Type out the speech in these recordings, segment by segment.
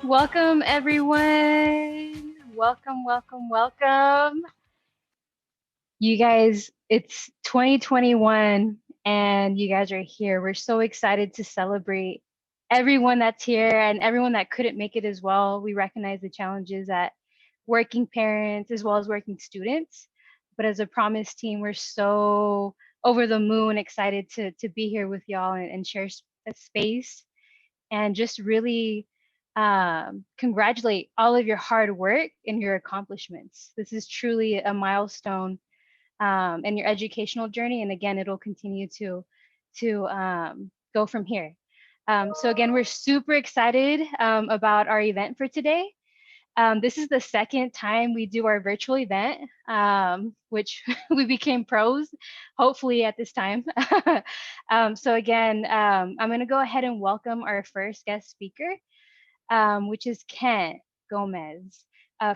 Welcome, everyone. Welcome, welcome, welcome. You guys, it's 2021 and you guys are here. We're so excited to celebrate everyone that's here and everyone that couldn't make it as well. We recognize the challenges that working parents as well as working students. But as a Promise team, we're so over the moon excited to be here with y'all and share a space and just really congratulate all of your hard work and your accomplishments. This is truly a milestone in your educational journey, and again, it'll continue to go from here. So again, we're super excited about our event for today. This is the second time we do our virtual event, which we became pros, hopefully at this time. So again, I'm going to go ahead and welcome our first guest speaker, which is Kent Gomez.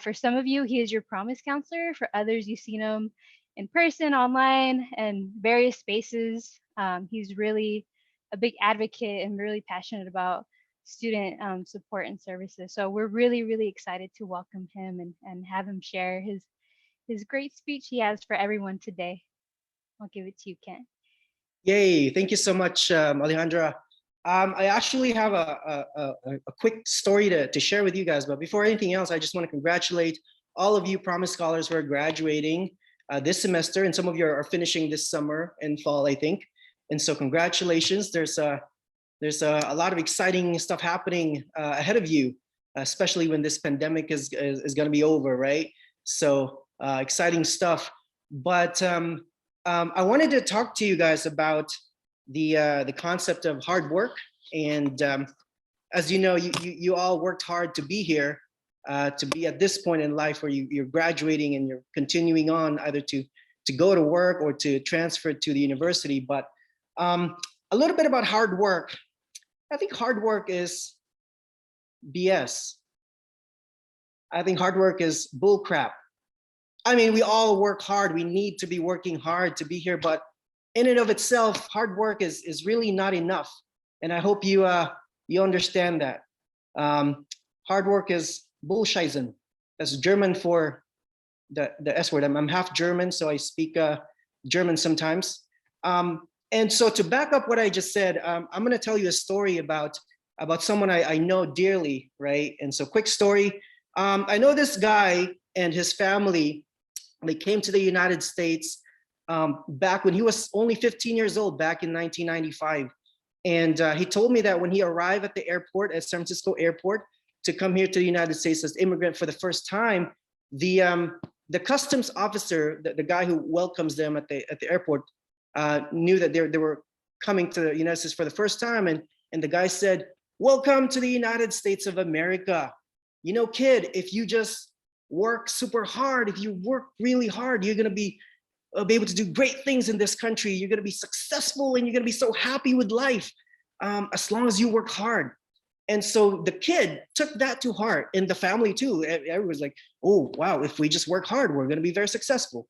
For some of you, he is your promise counselor. For others, you've seen him in person, online, and various spaces. He's really a big advocate and really passionate about student support and services. So we're really, really excited to welcome him and have him share his great speech he has for everyone today. I'll give it to you, Kent. Yay, thank you so much, Alejandra. I actually have a quick story to share with you guys, but before anything else, I just want to congratulate all of you Promise Scholars who are graduating this semester, and some of you are finishing this summer and fall, I think. And so congratulations, there's a lot of exciting stuff happening ahead of you, especially when this pandemic is gonna be over, right? So exciting stuff. But I wanted to talk to you guys about the concept of hard work. And as you know, you all worked hard to be here, to be at this point in life where you're graduating and you're continuing on either to go to work or to transfer to the university. But a little bit about hard work. I think hard work is BS. I think hard work is bull crap. I mean, we all work hard. We need to be working hard to be here, but in and of itself, hard work is really not enough. And I hope you understand that. Hard work is Bullscheißen. That's German for the S word. I'm half German, so I speak German sometimes. And so to back up what I just said, I'm going to tell you a story about someone I know dearly, right? And so quick story. I know this guy and his family. They came to the United States back when he was only 15 years old, back in 1995. And he told me that when he arrived at the airport, at San Francisco airport, to come here to the United States as immigrant for the first time, the customs officer, the guy who welcomes them at the airport, knew that they were coming to the United States for the first time. And the guy said, "Welcome to the United States of America. You know, kid, if you just work super hard, if you work really hard, you're gonna be able to do great things in this country. You're gonna be successful and you're gonna be so happy with life as long as you work hard." And so the kid took that to heart, and the family too. Everyone's like, "Oh, wow, if we just work hard, we're gonna be very successful."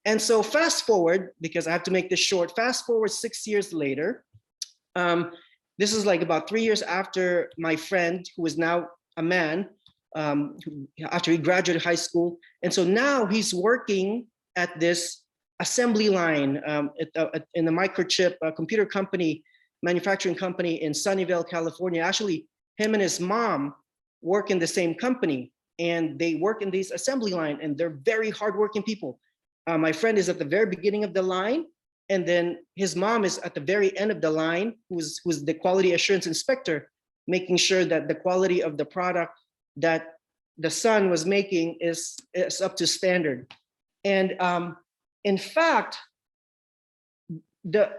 And so fast forward, because I have to make this short, fast forward 6 years later, this is like about 3 years after my friend, who is now a man, after he graduated high school. And so now he's working at this assembly line in the microchip computer company, manufacturing company in Sunnyvale, California. Actually, him and his mom work in the same company, and they work in this assembly line, and they're very hardworking people. My friend is at the very beginning of the line, and then his mom is at the very end of the line, who's the quality assurance inspector, making sure that the quality of the product that the son was making is up to standard. And in fact, the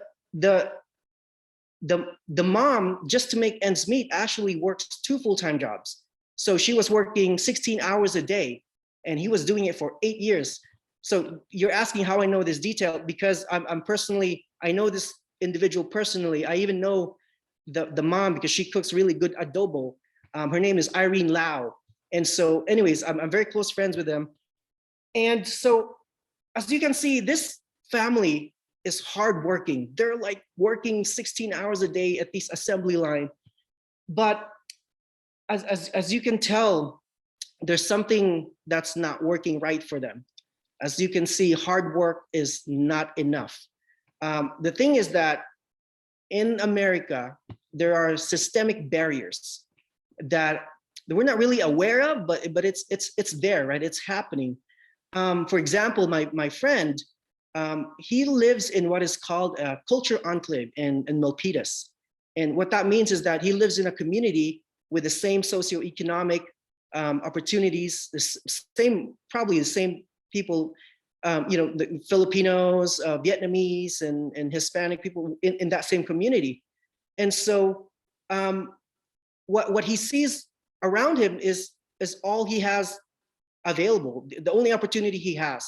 mom, just to make ends meet, actually works 2 full-time jobs. So she was working 16 hours a day, and he was doing it for 8 years. So you're asking how I know this detail, because I know this individual personally. I even know the mom because she cooks really good adobo. Her name is Irene Lau. And so anyways, I'm very close friends with them. And so as you can see, this family is hardworking. They're like working 16 hours a day at this assembly line. But as you can tell, there's something that's not working right for them. As you can see, hard work is not enough. The thing is that in America, there are systemic barriers that we're not really aware of, but it's there, right? It's happening. For example, my friend, he lives in what is called a culture enclave in Milpitas. And what that means is that he lives in a community with the same socioeconomic opportunities, probably the same people, the Filipinos, Vietnamese, and Hispanic people in that same community. And so what he sees around him is all he has available, the only opportunity he has,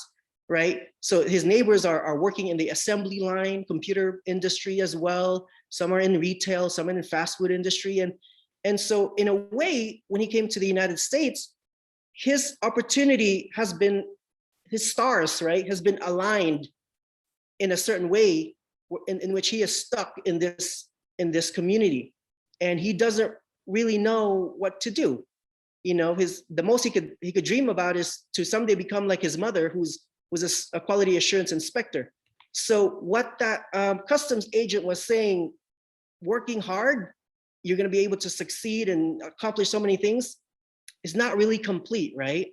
right? So his neighbors are working in the assembly line, computer industry as well. Some are in retail, some are in fast food industry. And so in a way, when he came to the United States, his opportunity has been, his stars, right, has been aligned in a certain way in which he is stuck in this community. And he doesn't really know what to do. The most he could dream about is to someday become like his mother, who was a quality assurance inspector. So what that customs agent was saying, working hard, you're going to be able to succeed and accomplish so many things, is not really complete, right?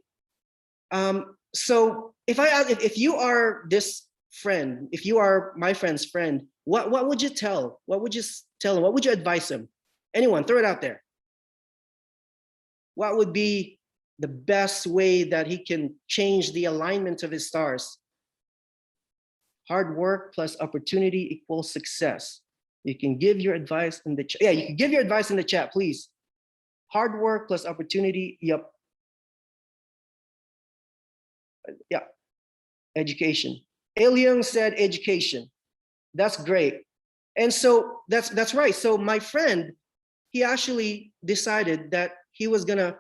So if you are this friend, if you are my friend's friend, what would you tell? What would you tell him? What would you advise him? Anyone, throw it out there. What would be the best way that he can change the alignment of his stars? Hard work plus opportunity equals success. You can give your advice in the chat. Yeah, you can give your advice in the chat, please. Hard work plus opportunity. Yep. Yeah. Education. Aliung said education. That's great. And so that's right. So my friend, he actually decided that he was gonna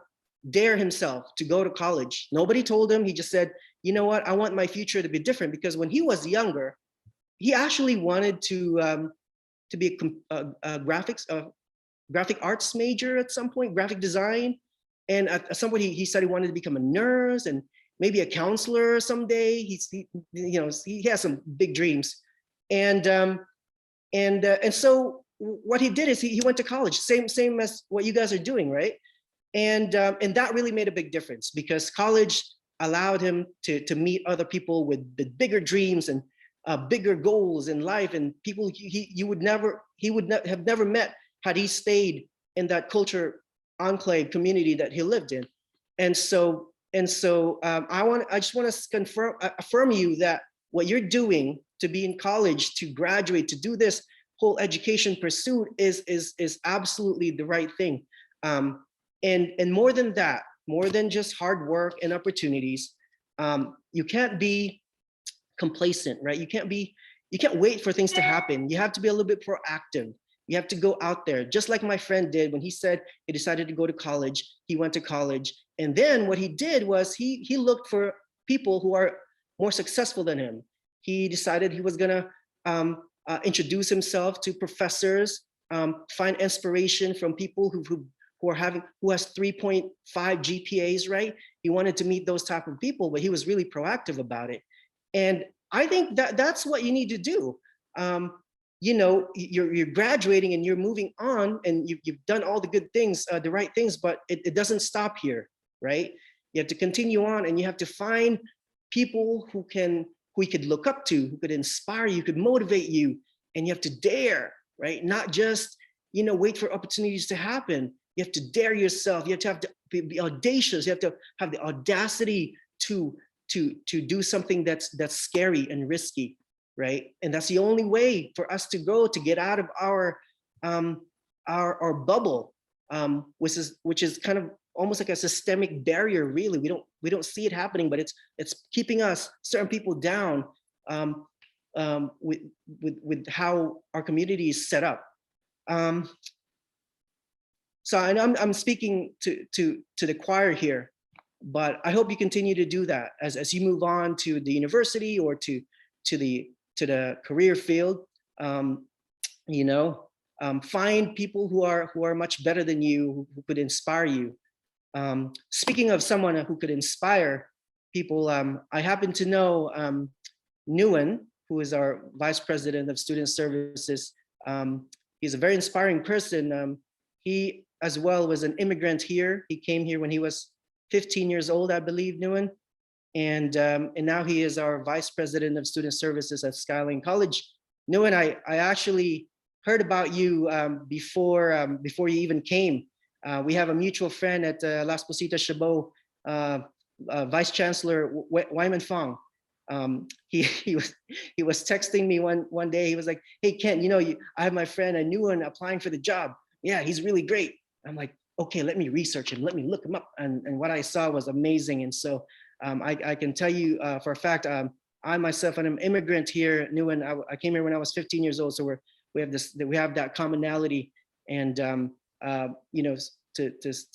dare himself to go to college. Nobody told him. He just said, you know what? I want my future to be different, because when he was younger, he actually wanted to be a graphic arts major at some point, graphic design. And at some point, he said he wanted to become a nurse and maybe a counselor someday. He has some big dreams, and so what he did is he went to college, same as what you guys are doing, right? And that really made a big difference, because college allowed him to meet other people with bigger dreams and bigger goals in life, and people he would have never met had he stayed in that culture enclave community that he lived in. And so I just want to affirm you that what you're doing to be in college, to graduate, to do this whole education pursuit is absolutely the right thing. And more than that, more than just hard work and opportunities, you can't be complacent, right? You can't wait for things to happen. You have to be a little bit proactive. You have to go out there, just like my friend did when he said he decided to go to college. He went to college, and then what he did was he looked for people who are more successful than him. He decided he was gonna introduce himself to professors, find inspiration from people who has 3.5 GPAs, right? He wanted to meet those type of people, but he was really proactive about it. And I think that's what you need to do. You're graduating and you're moving on, and you've done all the good things, the right things, but it doesn't stop here, right? You have to continue on, and you have to find people who you could look up to, who could inspire you, could motivate you, and you have to dare, right? Not just, wait for opportunities to happen. You have to dare yourself. You have to be audacious. You have to have the audacity to do something that's scary and risky, right? And that's the only way for us to grow, to get out of our bubble, which is kind of almost like a systemic barrier. Really, we don't see it happening, but it's keeping us, certain people, down with how our community is set up. So I'm speaking to the choir here, but I hope you continue to do that as you move on to the university or to the career field. find people who are much better than you, who could inspire you. Speaking of someone who could inspire people, I happen to know Nguyen, who is our Vice President of Student Services. He's a very inspiring person. He as well was an immigrant here. He came here when he was 15 years old, I believe, Nguyen. And now he is our Vice President of Student Services at Skyline College. Nguyen, I actually heard about you before you even came. We have a mutual friend at Las Positas Chabot, Vice Chancellor Wyman Fong. He was texting me one day. He was like, "Hey Ken, I have my friend, a new one, applying for the job. Yeah, he's really great." I'm like, "Okay, let me research him. Let me look him up." And what I saw was amazing. And so I can tell you for a fact, I myself am an immigrant here, Nguyen. I came here when I was 15 years old. So we have that commonality. And to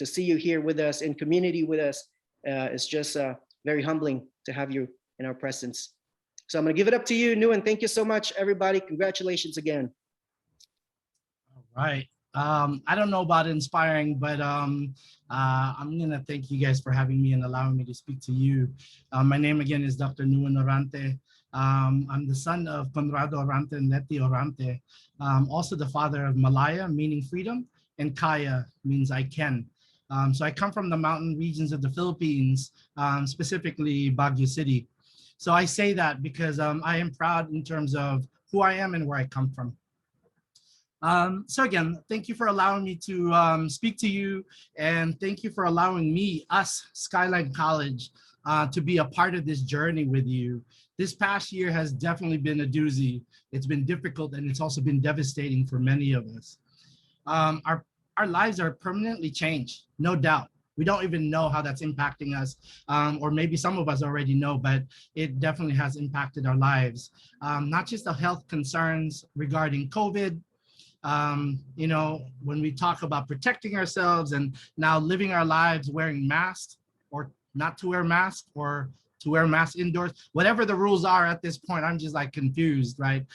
see you here with us in community with us is just very humbling to have you in our presence. So I'm gonna give it up to you, Nguyen. Thank you so much, everybody. Congratulations again. All right. I don't know about inspiring, but I'm gonna thank you guys for having me and allowing me to speak to you. My name again is Dr. Nguyen Orante. I'm the son of Conrado Orante and Leti Orante, also the father of Malaya, meaning freedom, and Kaya means I can. So I come from the mountain regions of the Philippines, specifically Baguio City. So I say that because I am proud in terms of who I am and where I come from. So again, thank you for allowing me to speak to you, and thank you for allowing us, Skyline College, to be a part of this journey with you. This past year has definitely been a doozy. It's been difficult, and it's also been devastating for many of us. Our lives are permanently changed, no doubt. We don't even know how that's impacting us, or maybe some of us already know, but it definitely has impacted our lives. Not just the health concerns regarding COVID, when we talk about protecting ourselves and now living our lives wearing masks, or not to wear masks, or to wear masks indoors, whatever the rules are at this point, I'm just like confused, right?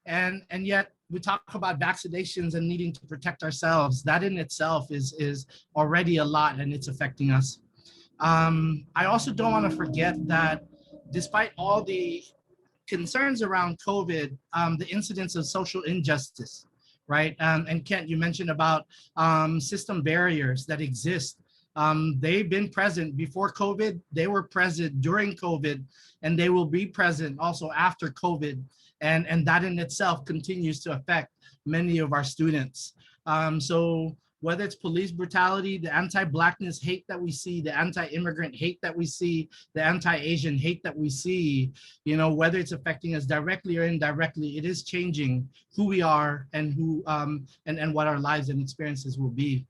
And yet we talk about vaccinations and needing to protect ourselves. That in itself is already a lot, and it's affecting us. I also don't want to forget that despite all the concerns around COVID, the incidence of social injustice, right? And Kent, you mentioned about system barriers that exist. They've been present before COVID, they were present during COVID, and they will be present also after COVID. And that in itself continues to affect many of our students. So whether it's police brutality, the anti-Blackness hate that we see, the anti-immigrant hate that we see, the anti-Asian hate that we see, whether it's affecting us directly or indirectly, it is changing who we are and who and what our lives and experiences will be.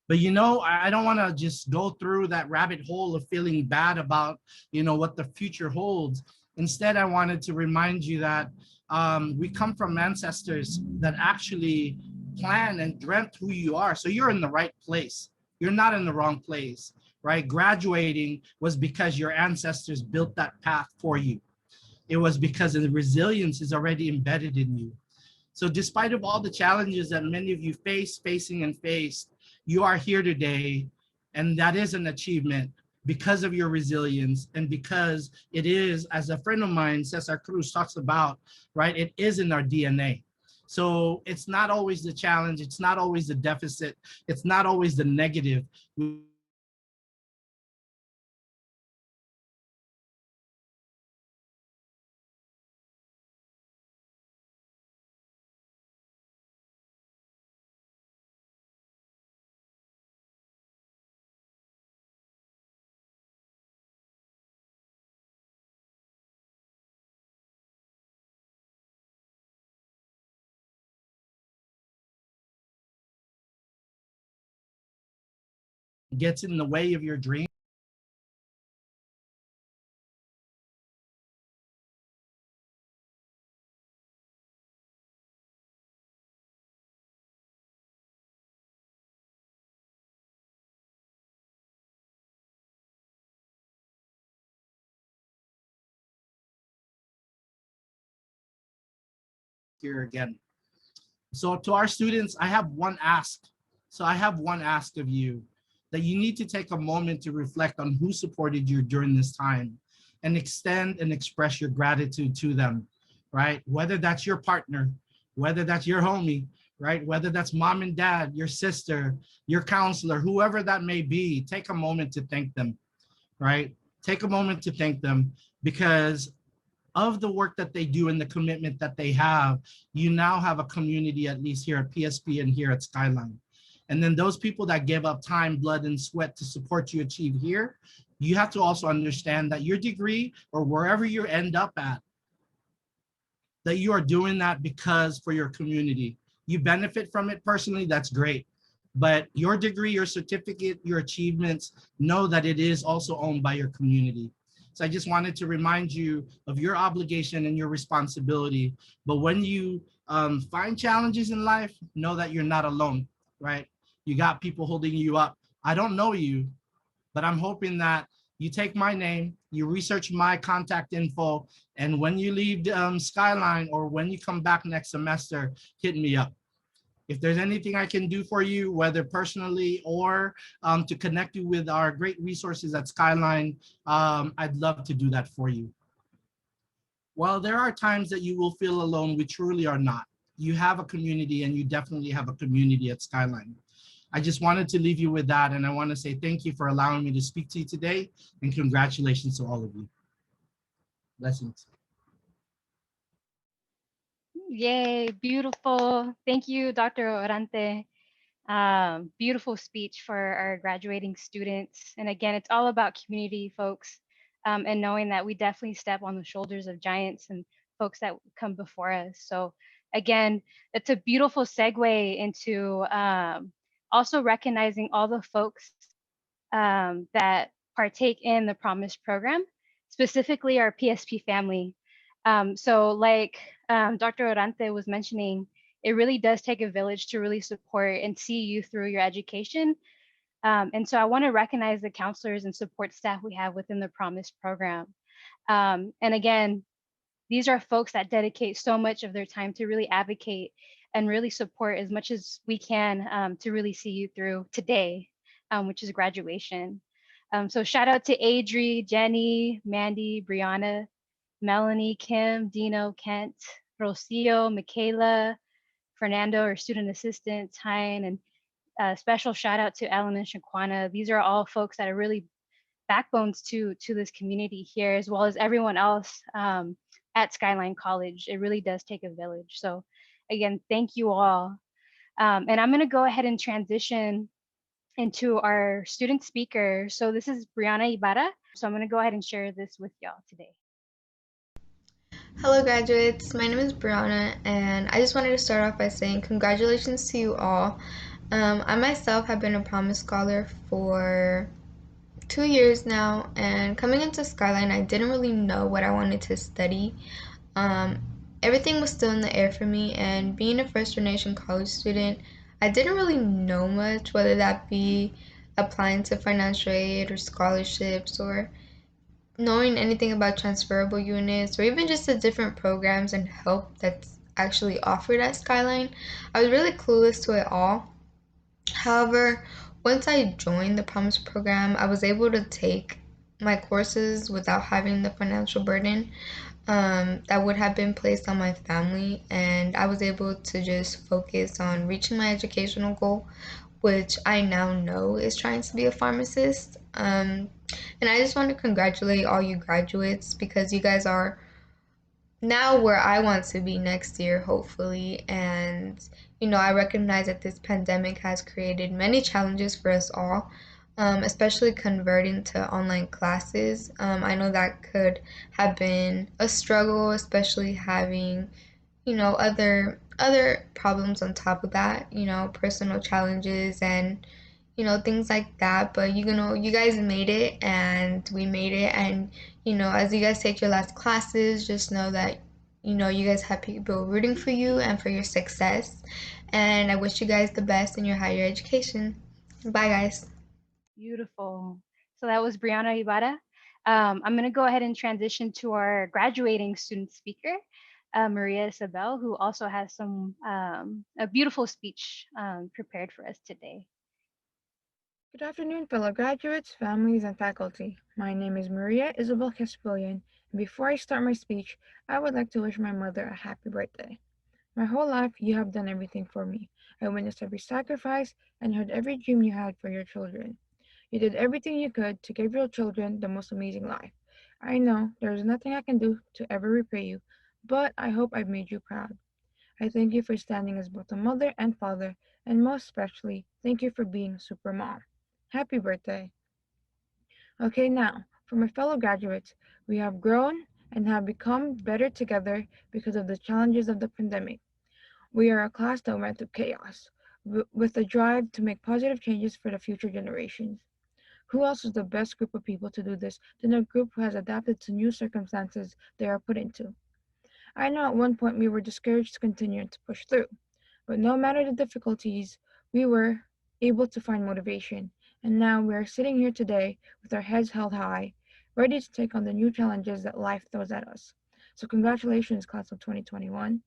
But I don't want to just go through that rabbit hole of feeling bad about what the future holds. Instead, I wanted to remind you that we come from ancestors that actually planned and dreamt who you are. So you're in the right place. You're not in the wrong place, right? Graduating was because your ancestors built that path for you. It was because the resilience is already embedded in you. So despite of all the challenges that many of you facing and faced, you are here today, and that is an achievement because of your resilience, and because it is, as a friend of mine, Cesar Cruz, talks about, right? It is in our DNA. So it's not always the challenge, it's not always the deficit, it's not always the negative. Gets in the way of your dream. Here again. So to our students, I have one ask. So I have one ask of you, that you need to take a moment to reflect on who supported you during this time and extend and express your gratitude to them, right? Whether that's your partner, whether that's your homie, right? Whether that's mom and dad, your sister, your counselor, whoever that may be, take a moment to thank them, right? Take a moment to thank them, because of the work that they do and the commitment that they have, you now have a community, at least here at PSP and here at Skyline. And then those people that give up time, blood, and sweat to support you achieve here, you have to also understand that your degree or wherever you end up at, that you are doing that because for your community. You benefit from it personally, that's great. But your degree, your certificate, your achievements, know that it is also owned by your community. So I just wanted to remind you of your obligation and your responsibility. But when you find challenges in life, know that you're not alone, right? You got people holding you up. I don't know you, but I'm hoping that you take my name, you research my contact info, and when you leave Skyline or when you come back next semester, hit me up. If there's anything I can do for you, whether personally or to connect you with our great resources at Skyline, I'd love to do that for you. While there are times that you will feel alone, we truly are not. You have a community, and you definitely have a community at Skyline. I just wanted to leave you with that, and I want to say thank you for allowing me to speak to you today, and congratulations to all of you. Blessings. Yay, beautiful. Thank you, Dr. Orante. Beautiful speech for our graduating students. And again, it's all about community, folks, and knowing that we definitely step on the shoulders of giants and folks that come before us. So again, it's a beautiful segue into also recognizing all the folks that partake in the Promise program, specifically our PSP family. So like Dr. Orante was mentioning, it really does take a village to really support and see you through your education. And so I want to recognize the counselors and support staff we have within the Promise program. And again, these are folks that dedicate so much of their time to really advocate and really support as much as we can to really see you through today, which is graduation. So shout out to Adri, Jenny, Mandy, Brianna, Melanie, Kim, Dino, Kent, Rocio, Michaela, Fernando, our student assistant, Tyne, and a special shout out to Ellen and Shaquana. These are all folks that are really backbones to this community here, as well as everyone else at Skyline College. It really does take a village. So again, thank you all. And I'm gonna go ahead and transition into our student speaker. So this is Brianna Ibarra. So I'm gonna go ahead and share this with y'all today. Hello graduates, my name is Brianna, and I just wanted to start off by saying congratulations to you all. I myself have been a Promise Scholar for 2 years now, and coming into Skyline, I didn't really know what I wanted to study. Everything was still in the air for me, and being a first generation college student, I didn't really know much, whether that be applying to financial aid or scholarships or knowing anything about transferable units or even just the different programs and help that's actually offered at Skyline. I was really clueless to it all. However, once I joined the Promise program, I was able to take my courses without having the financial burden that would have been placed on my family, and I was able to just focus on reaching my educational goal, which I now know is trying to be a pharmacist. And I just want to congratulate all you graduates because you guys are now where I want to be next year, hopefully. And, I recognize that this pandemic has created many challenges for us all, especially converting to online classes. I know that could have been a struggle, especially having, other problems on top of that, personal challenges and things like that. But you guys made it and we made it. And as you guys take your last classes, just know that you guys have people rooting for you and for your success. And I wish you guys the best in your higher education. Bye guys. Beautiful. So that was Brianna Ibarra. I'm going to go ahead and transition to our graduating student speaker. Maria Isabel, who also has a beautiful speech prepared for us today. Good afternoon, fellow graduates, families, and faculty. My name is Maria Isabel Caspillion, and before I start my speech, I would like to wish my mother a happy birthday. My whole life, you have done everything for me. I witnessed every sacrifice and heard every dream you had for your children. You did everything you could to give your children the most amazing life. I know there is nothing I can do to ever repay you, but I hope I've made you proud. I thank you for standing as both a mother and father, and most especially, thank you for being a super mom. Happy birthday. Okay, now, for my fellow graduates, we have grown and have become better together because of the challenges of the pandemic. We are a class that went through chaos, with a drive to make positive changes for the future generations. Who else is the best group of people to do this than a group who has adapted to new circumstances they are put into? I know at one point we were discouraged to continue to push through, but no matter the difficulties, we were able to find motivation, and now we are sitting here today with our heads held high, ready to take on the new challenges that life throws at us. So, congratulations, class of 2021.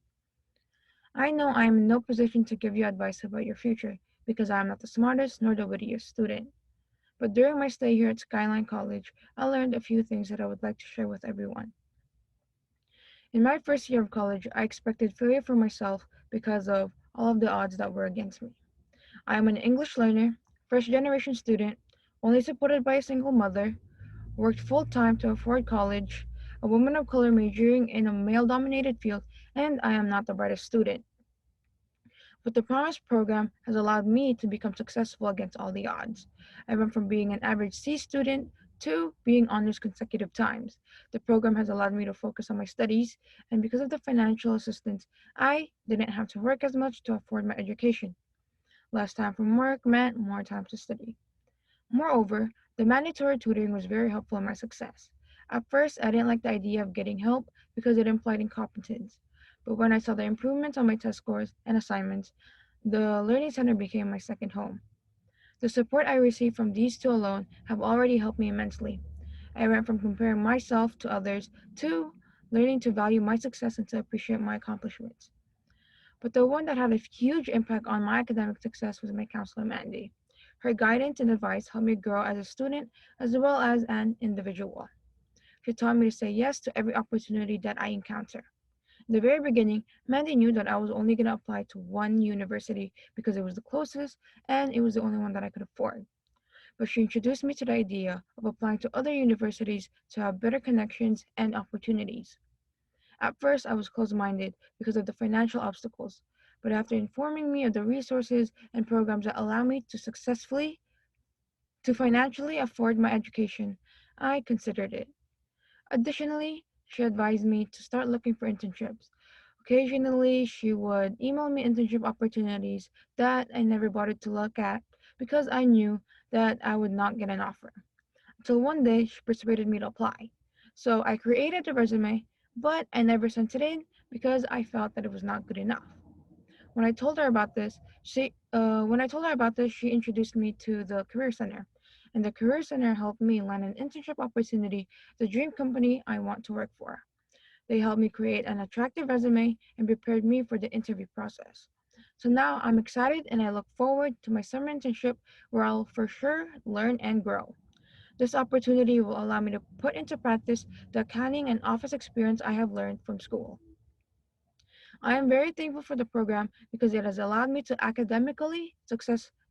I know I am in no position to give you advice about your future because I am not the smartest nor the wittiest student. But during my stay here at Skyline College, I learned a few things that I would like to share with everyone. In my first year of college, I expected failure for myself because of all of the odds that were against me. I am an English learner, first generation student, only supported by a single mother, worked full time to afford college, a woman of color majoring in a male dominated field, and I am not the brightest student. But the Promise program has allowed me to become successful against all the odds. I went from being an average C student to being honors consecutive times. The program has allowed me to focus on my studies, and because of the financial assistance, I didn't have to work as much to afford my education. Less time from work meant more time to study. Moreover, the mandatory tutoring was very helpful in my success. At first, I didn't like the idea of getting help because it implied incompetence. But when I saw the improvements on my test scores and assignments, the Learning Center became my second home. The support I received from these two alone have already helped me immensely. I went from comparing myself to others to learning to value my success and to appreciate my accomplishments. But the one that had a huge impact on my academic success was my counselor, Mandy. Her guidance and advice helped me grow as a student as well as an individual. She taught me to say yes to every opportunity that I encounter. In the very beginning, Mandy knew that I was only going to apply to one university because it was the closest and it was the only one that I could afford. But she introduced me to the idea of applying to other universities to have better connections and opportunities. At first, I was closed minded because of the financial obstacles, but after informing me of the resources and programs that allow me to financially afford my education, I considered it. Additionally, she advised me to start looking for internships. Occasionally, she would email me internship opportunities that I never bothered to look at because I knew that I would not get an offer. Until one day, she persuaded me to apply. So I created a resume, but I never sent it in because I felt that it was not good enough. When I told her about this, she introduced me to the Career Center, and the Career Center helped me land an internship opportunity, the dream company I want to work for. They helped me create an attractive resume and prepared me for the interview process. So now I'm excited and I look forward to my summer internship where I'll for sure learn and grow. This opportunity will allow me to put into practice the accounting and office experience I have learned from school. I am very thankful for the program because it has allowed me to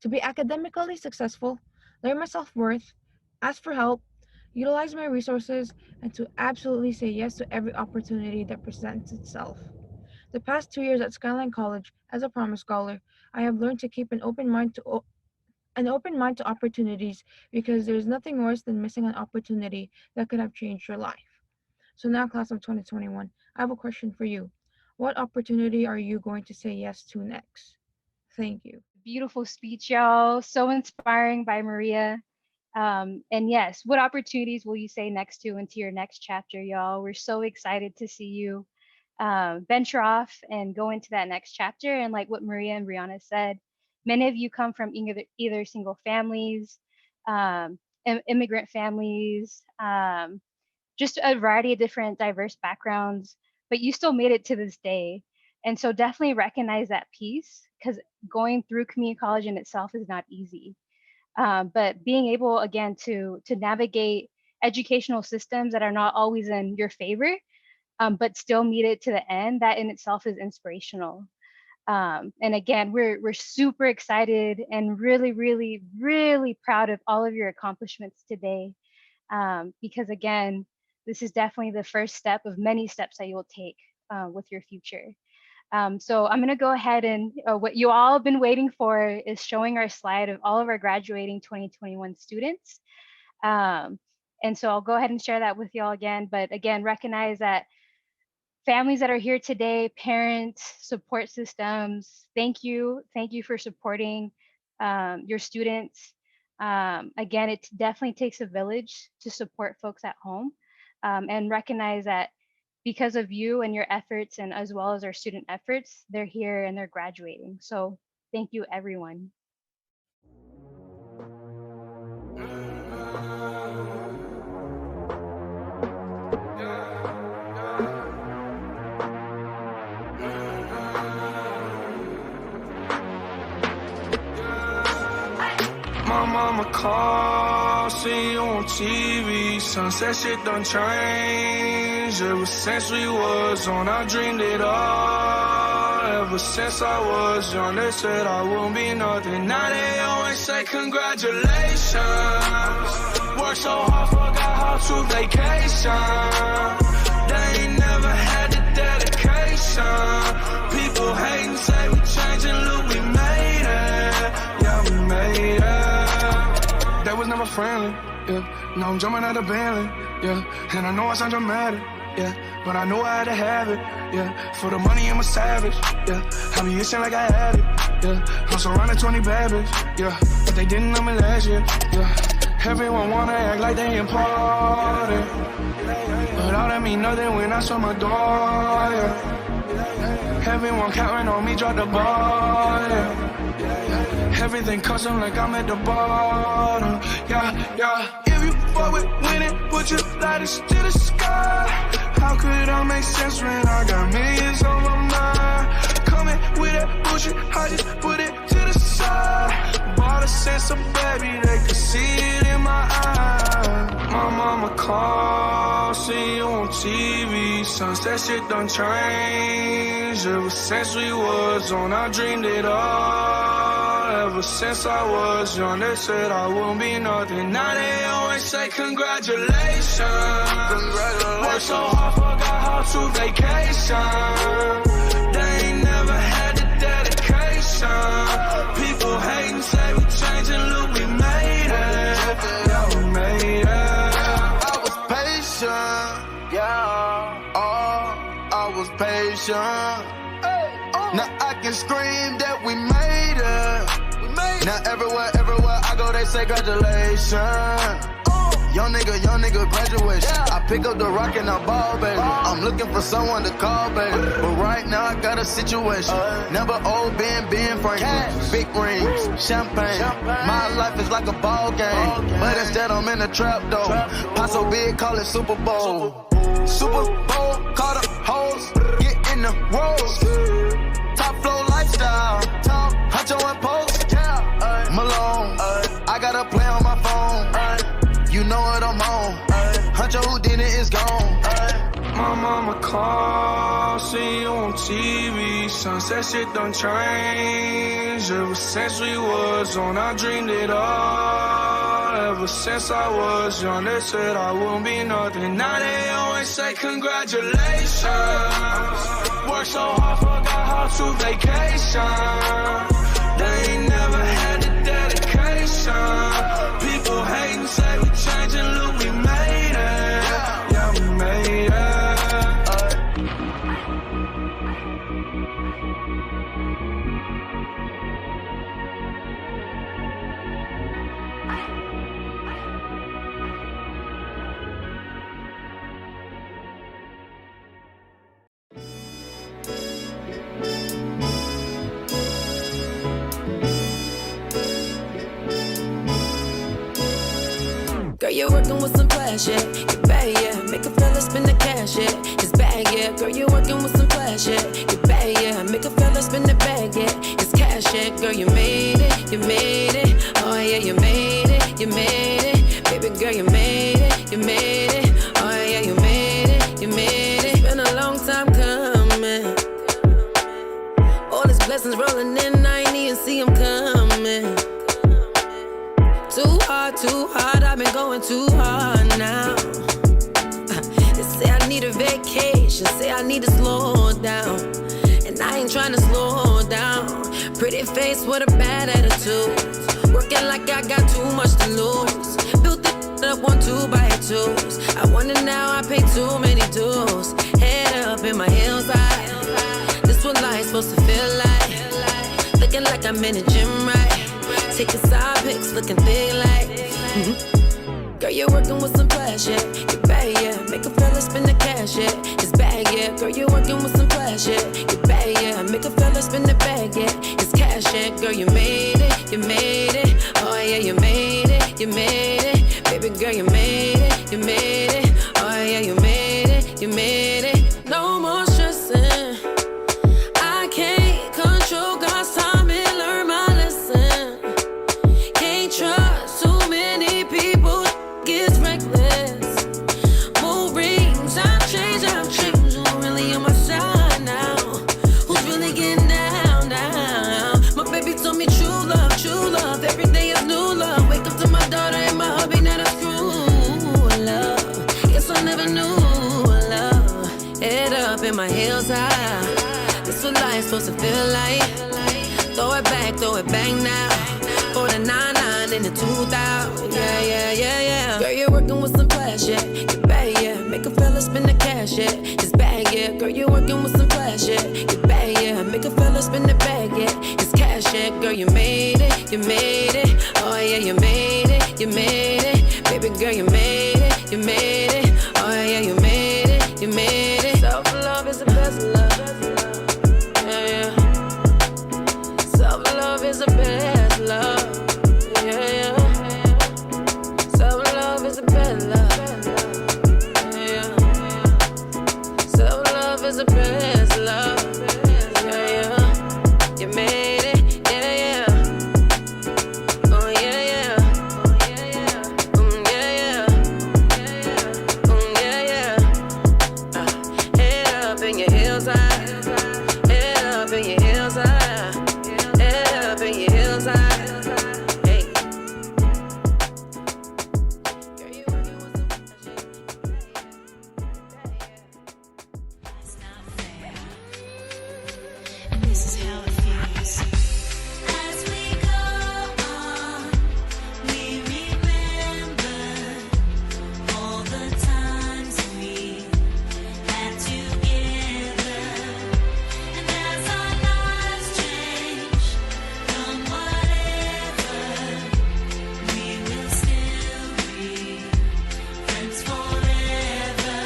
be academically successful, learn my self-worth, ask for help, utilize my resources, and to absolutely say yes to every opportunity that presents itself. The past 2 years at Skyline College as a Promise Scholar, I have learned to keep an open mind to opportunities because there's nothing worse than missing an opportunity that could have changed your life. So now, class of 2021, I have a question for you. What opportunity are you going to say yes to next? Thank you. Beautiful speech, y'all. So inspiring by Maria. And yes, what opportunities will you say next to into your next chapter, y'all? We're so excited to see you venture off and go into that next chapter. And like what Maria and Brianna said, many of you come from either single families, immigrant families, just a variety of different diverse backgrounds. but you still made it to this day. And so definitely recognize that piece, because going through community college in itself is not easy. But being able, again, to navigate educational systems that are not always in your favor, but still meet it to the end, that in itself is inspirational. And again, we're super excited and really, really, really proud of all of your accomplishments today. Because again, this is definitely the first step of many steps that you will take with your future. So I'm going to go ahead and what you all have been waiting for is showing our slide of all of our graduating 2021 students. And so I'll go ahead and share that with you all again. But again, recognize that families that are here today, parents, support systems, thank you. Thank you for supporting your students. Again, it definitely takes a village to support folks at home, and recognize that because of you and your efforts, and as well as our student efforts, they're here and they're graduating. So thank you, everyone. My mama called, see you on TV. Sunset shit done changed. Ever since we was on, I dreamed it all. Ever since I was young, they said I won't be nothing. Now they always say congratulations. Worked so hard, forgot how to vacation. They ain't never had the dedication. People hating, say we changing, look, we made it. Yeah, we made it. They was never friendly, yeah. Now I'm jumping out of Bentley, yeah. And I know I sound dramatic, yeah. But I know I had to have it, yeah. For the money, I'm a savage, yeah. I be itching like I had it, yeah. I'm surrounded 20 bad bitches, yeah. But they didn't know me last year, yeah. Everyone wanna act like they important, but all that mean nothing when I saw my door, yeah. Everyone counting on me, drop the ball, yeah. Everything custom like I'm at the bottom, yeah, yeah. If you fuck with winning, put your lighters to the sky. How could I make sense when I got millions on my mind? Coming with that bullshit, I just put it to the side. Bought a sense of baby, they could see it in my eyes. My mama called, see you on TV. Sunset shit done changed. Ever since we was on, I dreamed it all. Ever since I was young, they said I won't be nothing. Now they always say congratulations. Worked so hard, forgot how to vacation. They ain't never had the dedication. People hating, say we changing, look, we made it. Yeah, we made it. I was patient, yeah. Oh, I was patient. Now I can scream that we made it. Now everywhere I go, they say congratulations. Young nigga graduation. I pick up the rock and I ball, baby. I'm looking for someone to call, baby. But right now I got a situation. Never old Ben Franklin. Big rings, champagne. My life is like a ball game, but instead I'm in a trap though. Pot so big, call it Super Bowl. Super Bowl, call the hoes, get in the rolls. Top flow lifestyle, Huncho and Post. Malone, I got a play on my phone. You know what I'm on. Huncho who did it is gone. My mama called, see you on TV. Sunset shit done changed. Ever since we was on, I dreamed it all. Ever since I was young, they said I won't be nothing. Now they always say congratulations. Worked so hard, forgot how to vacation. They ain't never had the dedication. People hating, say we changing, look, we made it. Yeah, we made it. Girl, you're working with some flash, yeah. Get back, yeah. Make a fella spend the cash, yeah. His back bag, yeah. Girl, you working with some flash, yeah. You bag, yeah. Make a fella spin the bag, yeah. It's cash, yeah. Girl, you made it, you made it. Oh yeah, you made it, you made it. Baby girl, you made it, you made it. Oh yeah, you made it, you made it. It's been a long time coming. All these blessings rolling in, I ain't even see them coming. Too hard, I've been going too hard now. They say I need a vacation, say I need to slow down. And I ain't trying to slow down. Pretty face with a bad attitude. Working like I got too much to lose. Built it up 1, 2 by 2s. I wonder now I pay too many dues. Head up in my heels high. This what life's supposed to feel like. Looking like I'm in a gym, right? Taking side pics, looking thick like. Girl, you're working with some flash, yeah. You bad, yeah. Make a fella spin the cash, yeah. It's bag, yeah. Girl, you're working with some flash, yeah. You bad, yeah. Make a fella spin the bag, yeah. It's cash, yeah. Girl, you made it, you made it. Oh yeah, you made it, you made it. Baby girl, you made it, you made it. Oh yeah, you made it, you made it. No more stressing. I can't control God's time and learn my lesson. Can't trust too many people. Gets reckless. More rings, I've changed. Who's really on my side now? Who's really getting down? My baby told me true love. Every day is new love. Wake up to my daughter and my hubby, now that's true love. Guess I never knew love. Head up in my heels high. This what life's supposed to feel like. Throw it back now. For the 99 and the 2000. Yeah. Girl, you're working with some flash, yeah. You bad, yeah. Make a fella spin the cash, yeah. It's bag, yeah. Girl, you're working with some flash, yeah. You bad, yeah. Make a fella spin the bag, yeah. It's cash, yeah. Girl, you made it, you made it. Oh yeah, you made it, you made it. Baby girl, you made it, you made it. Oh yeah, you made it, you made it. Self-love is the best love. Yeah. Self-love is the best love. Yeah. Self-love is the best love. Yeah. Self-love is the best love. Yeah. You made it. Yeah. Oh yeah. Yeah. Head up in your heels high. Head up in your heels high. Head up in your heels high. Hey. Girl, you working with some It's not fair, and this is how it feels. As we go on, we remember all the times we had together. And as our lives change from whatever, we will still be friends forever.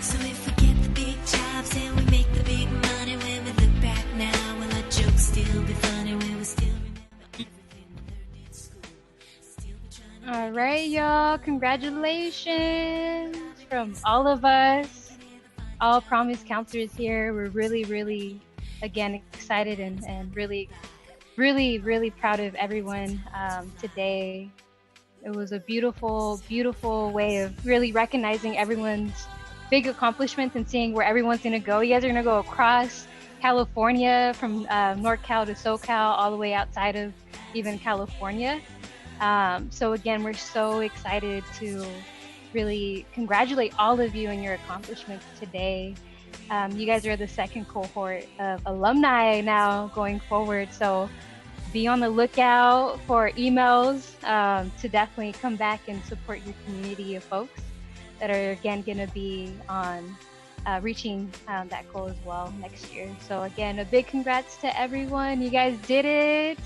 So if we get the big jobs and we make the big money, when we look back now, will our jokes still be funny? Will we still remember everything we learned in school? Still be trying to All right, y'all. Congratulations from all of us, all Promise counselors here. We're really, again, excited and really proud of everyone today. It was a beautiful way of really recognizing everyone's big accomplishments and seeing where everyone's going to go. You guys are going to go across California from NorCal to SoCal, all the way outside of even California. So again, we're so excited to really congratulate all of you on your accomplishments today. You guys are the second cohort of alumni now going forward. So be on the lookout for emails to definitely come back and support your community of folks that are again going to be on reaching that goal as well next year. So again, a big congrats to everyone. You guys did it.